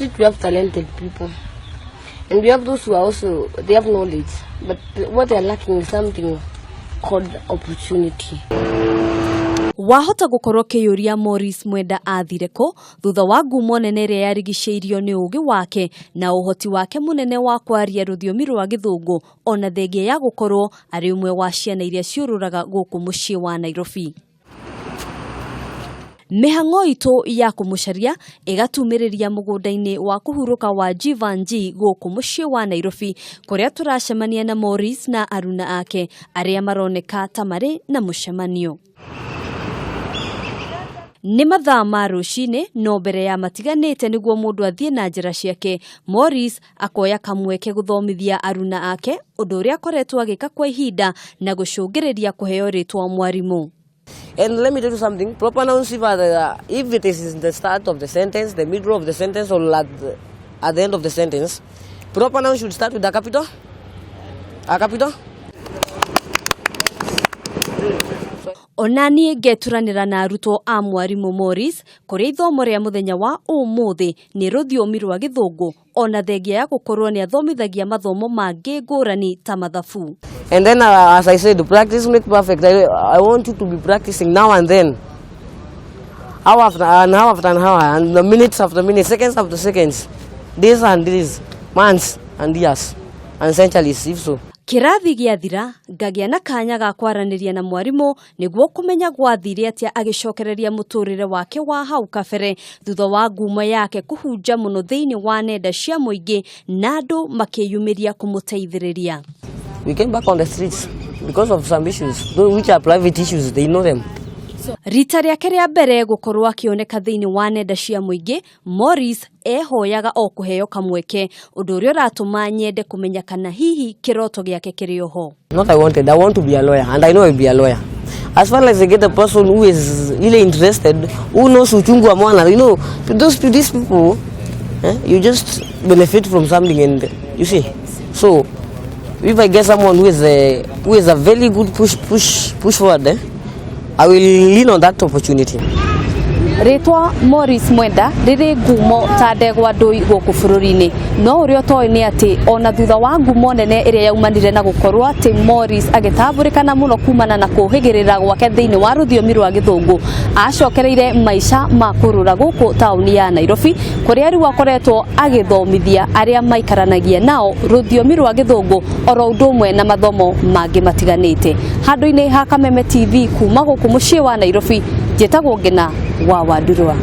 We have talented people, and we have those who are also, they have knowledge, but what they are lacking is something called opportunity. Wahota gukorwo kiuria Maurice Mwenda athire ko thutha wa ngumo nene iria yarigiceirio ni uugi wake na uhoti wake munene wa kwaria ruthiomi rwa githungu ona thengia ya gukorwo ari umwe wa ciana iria ciururaga guku mucii wa Nairobi. Mihango itu ya kumucaria igatumiriria mugunda-ini wa kuhuruka wa Jivanji guku mucii wa Nairobi kuria turacemania na Maurice na aruna ake aria maroneka tamari na mucemanio. Ni mathaa ma rucini no mbere ya matiganite niguo mundu athie na njira ciake. Maurice akoya kamweke guthomithia aruna ake undu uria akoretwo agika kwa ihinda na gucungiriria kuheo ritwa mwarimu. And let me tell you something, proper nouns if it is in the start of the sentence, the middle of the sentence, or at the end of the sentence, proper nouns should start with a capital. A capital. Onani ngeturanira na arutwo a mwarimu Maurice kuria ithomo ria muthenya wa umuthi ni ruthiomi rwa githungu ona thengia ya gukorwo ni athomithagia mathomo mangi ngurani ta mathabu. And then as I said, practice make perfect. I want you to be practicing now and then, hour after hour, and minutes after minutes, seconds after seconds, days and days, months and years, and centuries if so. Kirathi giathira ngagia na kanya ga kwaraniria na mwarimu niguo kumenya gwathire atia agicokereria muturire wake wa hau kabere thutha wa ngumo yake kuhunja muno thiini wa nenda cia muingi na andu makiyumiria kumuteithiriria. We came back on the streets because of some issues, which are private issues, they know them. Rita riake ria mbere gukorwo akioneka thiini wa nenda cia muingi, Maurice ehoyaga o kuheo kamweke undu uria uratuma nyende kumenya kana hihi kiroto giake kiri oho. Not I want to be a lawyer, and I know I'll be a lawyer. As far as I get a person who is really interested, who knows uchungagiriria, you know, to these people, you just benefit from something, and you see. So if I get someone who is a very good push forward, I will lean on that opportunity. Ritwa Maurice Mwenda riri ngumo ta ndegwa ndui guku bururi-ini no uria toi ni ati ona thutha wa ngumo nene iria yaumanire na gukorwo ati Maurice agitaburikana muno kumana na kuhigirira gwake thiini wa ruthiomi rwa githungu acokereire maisha ma kurura guku tauni ya Nairobi kuria riu akoretwo agithomithia aria maikaranagia nao ruthiomi rwa githungu oro undu umwe na mathomo mangi matiganite. Handu-ini ha Kameme TV kuma guku mucii wa Nairobi, njitagwo Ngina wa Wandurwa.